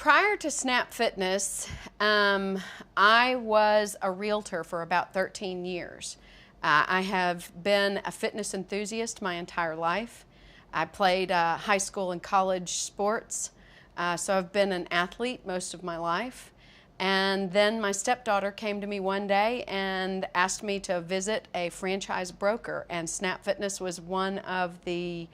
Prior to Snap Fitness, I was a realtor for about 13 years. I have been a fitness enthusiast my entire life. I played high school and college sports, so I've been an athlete most of my life. And then my stepdaughter came to me one day and asked me to visit a franchise broker, and Snap Fitness was one of the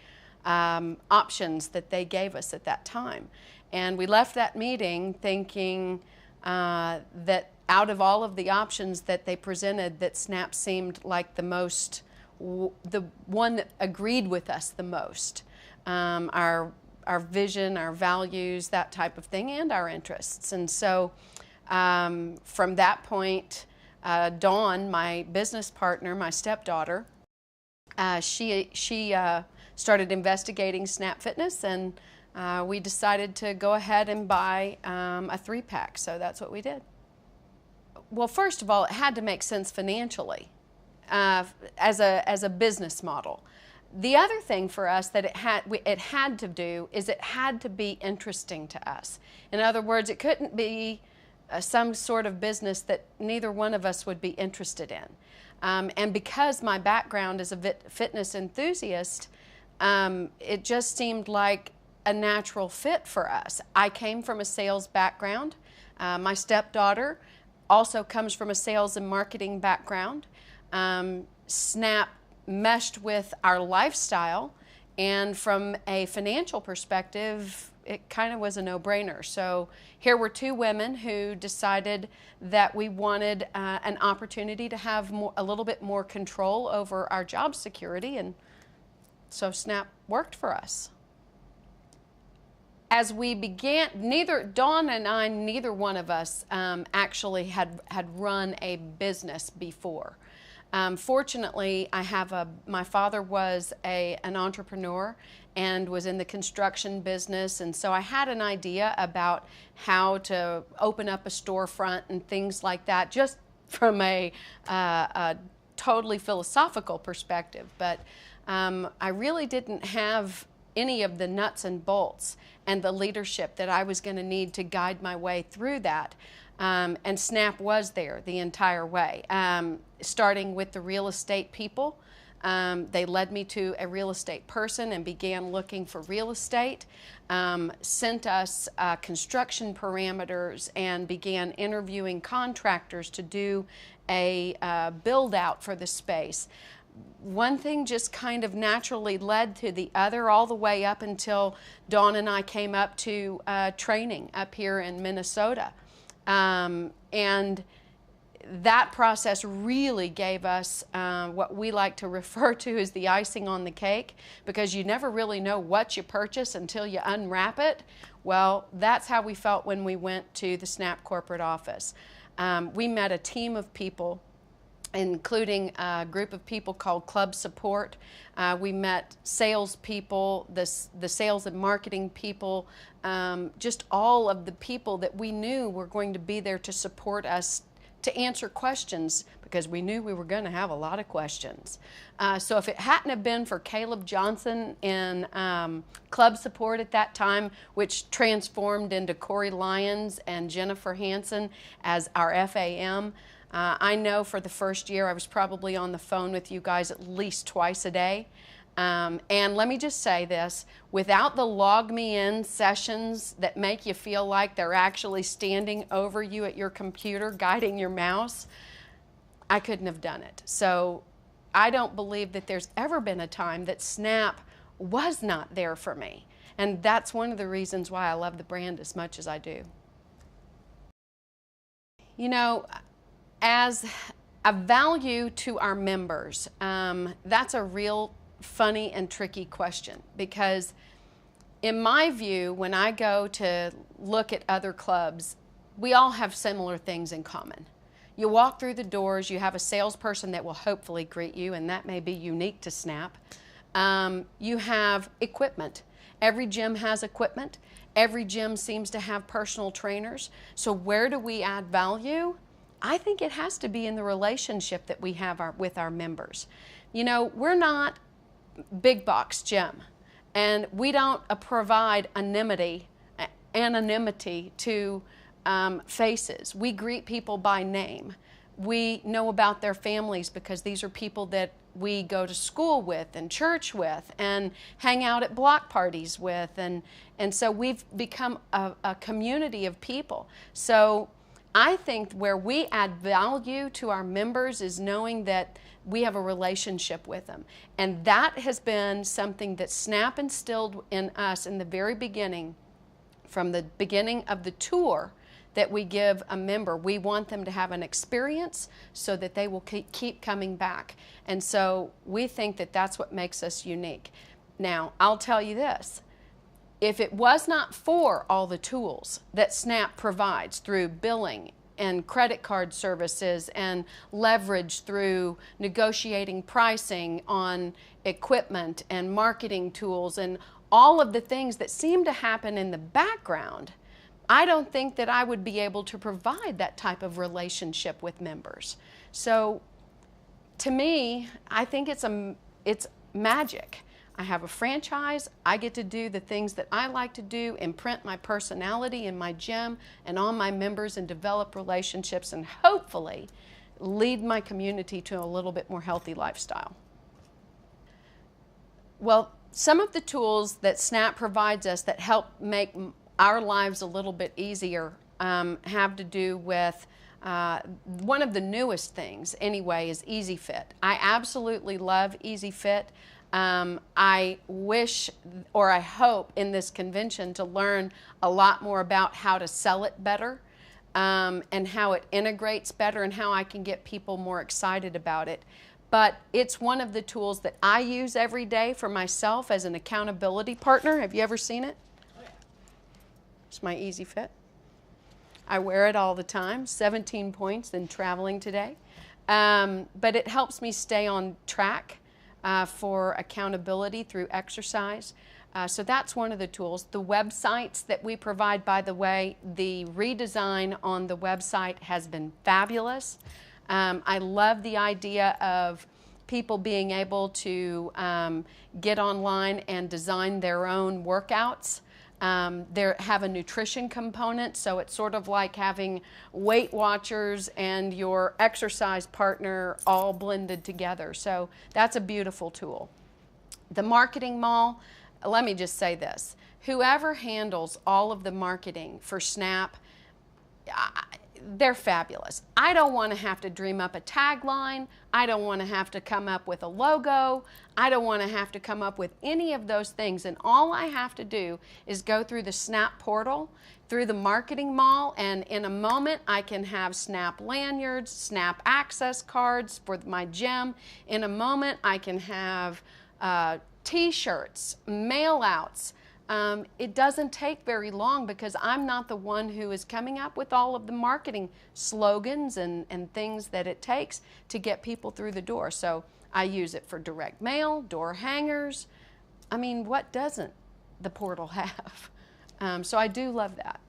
options that they gave us at that time. And we left that meeting thinking that out of all of the options that they presented, that Snap seemed like the one that agreed with us the most. Our vision, our values, that type of thing, and our interests. And so from that point, Dawn, my business partner, my stepdaughter, she started investigating Snap Fitness, and we decided to go ahead and buy a 3-pack, so that's what we did. Well, first of all, it had to make sense financially as a business model. The other thing for us that it had to do is it had to be interesting to us. In other words, it couldn't be some sort of business that neither one of us would be interested in. And because my background is a fitness enthusiast, it just seemed like a natural fit for us. I came from a sales background. My stepdaughter also comes from a sales and marketing background. Snap meshed with our lifestyle, and from a financial perspective, it kind of was a no-brainer. So here were two women who decided that we wanted an opportunity to have a little bit more control over our job security, and so Snap worked for us. As we began, Dawn and I, neither one of us actually had run a business before. Fortunately, my father was an entrepreneur and was in the construction business, and so I had an idea about how to open up a storefront and things like that, just from a totally philosophical perspective. But I really didn't have any of the nuts and bolts and the leadership that I was going to need to guide my way through that. And Snap was there the entire way, starting with the real estate people. They led me to a real estate person and began looking for real estate, sent us construction parameters, and began interviewing contractors to do a build out for the space. One thing just kind of naturally led to the other, all the way up until Dawn and I came up to training up here in Minnesota. And that process really gave us what we like to refer to as the icing on the cake, because you never really know what you purchase until you unwrap it. Well, that's how we felt when we went to the Snap corporate office. We met a team of people, including a group of people called Club Support. We met salespeople, the sales and marketing people, just all of the people that we knew were going to be there to support us to answer questions, because we knew we were going to have a lot of questions. So if it hadn't have been for Caleb Johnson in Club Support at that time, which transformed into Corey Lyons and Jennifer Hansen as our FAM, I know for the first year I was probably on the phone with you guys at least twice a day. And let me just say this, without the log me in sessions that make you feel like they're actually standing over you at your computer guiding your mouse, I couldn't have done it. So I don't believe that there's ever been a time that Snap was not there for me. And that's one of the reasons why I love the brand as much as I do. You know, as a value to our members, that's a real funny and tricky question, because in my view, when I go to look at other clubs, we all have similar things in common. You walk through the doors, you have a salesperson that will hopefully greet you, and that may be unique to Snap. You have equipment. Every gym has equipment. Every gym seems to have personal trainers. So where do we add value? I think it has to be in the relationship that we have with our members. You know, we're not big box gym, and we don't provide anonymity anonymity to faces. We greet people by name. We know about their families because these are people that we go to school with and church with and hang out at block parties with. And so we've become a community of people. So I think where we add value to our members is knowing that we have a relationship with them. And that has been something that SNAP instilled in us in the very beginning, from the beginning of the tour that we give a member. We want them to have an experience so that they will keep coming back. And so we think that that's what makes us unique. Now, I'll tell you this. If it was not for all the tools that SNAP provides through billing and credit card services and leverage through negotiating pricing on equipment and marketing tools and all of the things that seem to happen in the background, I don't think that I would be able to provide that type of relationship with members. So to me, I think it's magic. I have a franchise. I get to do the things that I like to do, imprint my personality in my gym and on my members and develop relationships and hopefully lead my community to a little bit more healthy lifestyle. Well, some of the tools that SNAP provides us that help make our lives a little bit easier have to do with one of the newest things anyway is EasyFit. I absolutely love EasyFit. I wish, or I hope in this convention to learn a lot more about how to sell it better and how it integrates better and how I can get people more excited about it. But it's one of the tools that I use every day for myself as an accountability partner. Have you ever seen it? It's my EasyFit. I wear it all the time, 17 points in traveling today. But it helps me stay on track for accountability through exercise. So that's one of the tools. The websites that we provide, by the way, the redesign on the website has been fabulous. I love the idea of people being able to get online and design their own workouts. They have a nutrition component, so it's sort of like having Weight Watchers and your exercise partner all blended together. So that's a beautiful tool. The marketing mall, let me just say this. Whoever handles all of the marketing for SNAP, they're fabulous. I don't want to have to dream up a tagline. I don't want to have to come up with a logo. I don't want to have to come up with any of those things. And all I have to do is go through the SNAP portal, through the marketing mall, and in a moment I can have SNAP lanyards, SNAP access cards for my gym. In a moment I can have t-shirts, mail outs. It doesn't take very long because I'm not the one who is coming up with all of the marketing slogans and things that it takes to get people through the door. So I use it for direct mail, door hangers. I mean, what doesn't the portal have? So I do love that.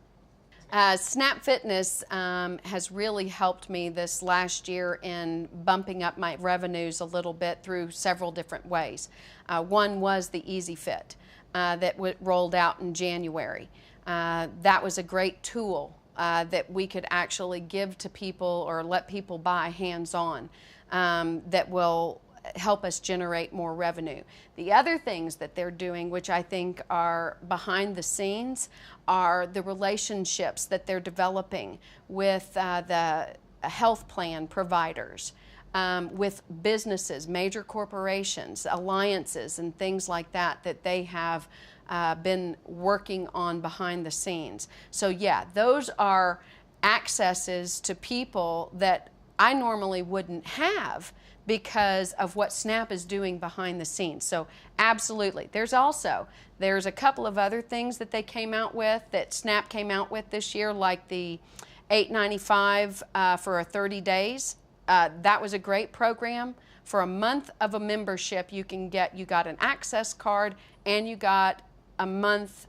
Snap Fitness has really helped me this last year in bumping up my revenues a little bit through several different ways. One was the EasyFit that rolled out in January. That was a great tool that we could actually give to people or let people buy hands-on that will help us generate more revenue. The other things that they're doing, which I think are behind the scenes, are the relationships that they're developing with the health plan providers, with businesses, major corporations, alliances, and things like that that they have been working on behind the scenes. So yeah, those are accesses to people that I normally wouldn't have because of what SNAP is doing behind the scenes. So absolutely. There's a couple of other things that they came out with, that SNAP came out with this year, like the $8.95 for 30 days. That was a great program. For a month of a membership, you got an access card and you got a month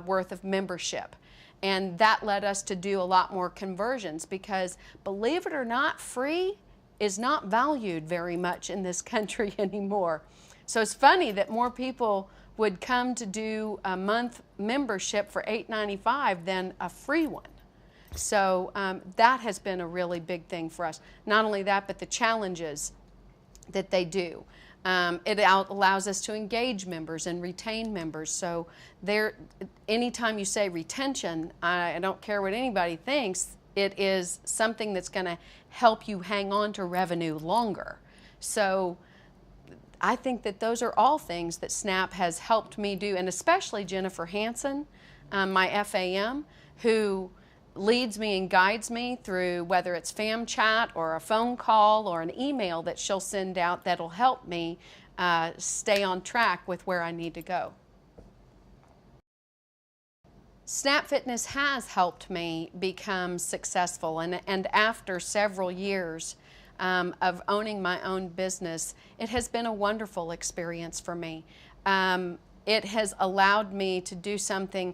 worth of membership. And that led us to do a lot more conversions because, believe it or not, free is not valued very much in this country anymore. So it's funny that more people would come to do a month membership for $8.95 than a free one. So that has been a really big thing for us. Not only that, but the challenges that they do. It allows us to engage members and retain members. So anytime you say retention, I don't care what anybody thinks, it is something that's going to help you hang on to revenue longer. So I think that those are all things that SNAP has helped me do, and especially Jennifer Hansen, my FAM, who leads me and guides me through whether it's fam chat or a phone call or an email that she'll send out that'll help me stay on track with where I need to go. Snap Fitness has helped me become successful, and after several years of owning my own business, it has been a wonderful experience for me. It has allowed me to do something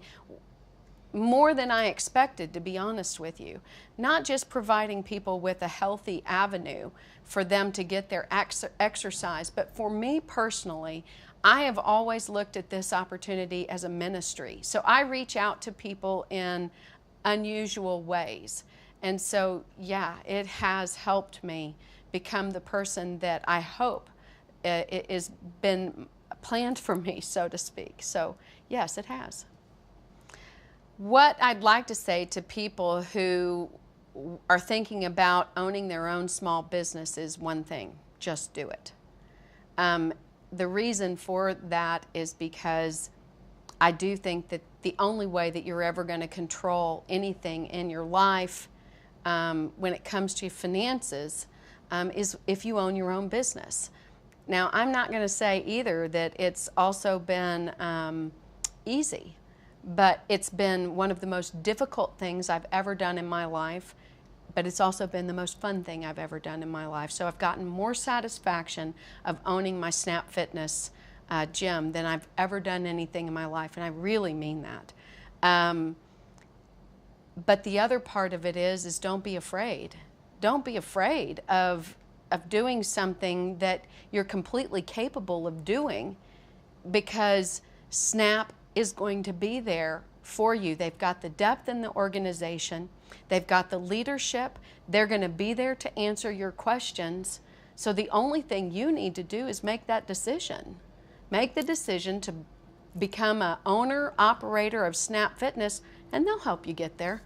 more than I expected, to be honest with you. Not just providing people with a healthy avenue for them to get their exercise, but for me personally, I have always looked at this opportunity as a ministry. So I reach out to people in unusual ways. And so, yeah, it has helped me become the person that I hope it has been planned for me, so to speak. So, yes, it has. What I'd like to say to people who are thinking about owning their own small business is one thing: just do it. The reason for that is because I do think that the only way that you're ever going to control anything in your life when it comes to finances is if you own your own business. Now, I'm not going to say either that it's also been easy, but it's been one of the most difficult things I've ever done in my life, but it's also been the most fun thing I've ever done in my life. So I've gotten more satisfaction of owning my Snap Fitness gym than I've ever done anything in my life, and I really mean that. But the other part of it is don't be afraid. Don't be afraid of doing something that you're completely capable of doing, because Snap is going to be there for you. They've got the depth in the organization. They've got the leadership. They're going to be there to answer your questions. So the only thing you need to do is make that decision. Make the decision to become an owner, operator of Snap Fitness, and they'll help you get there.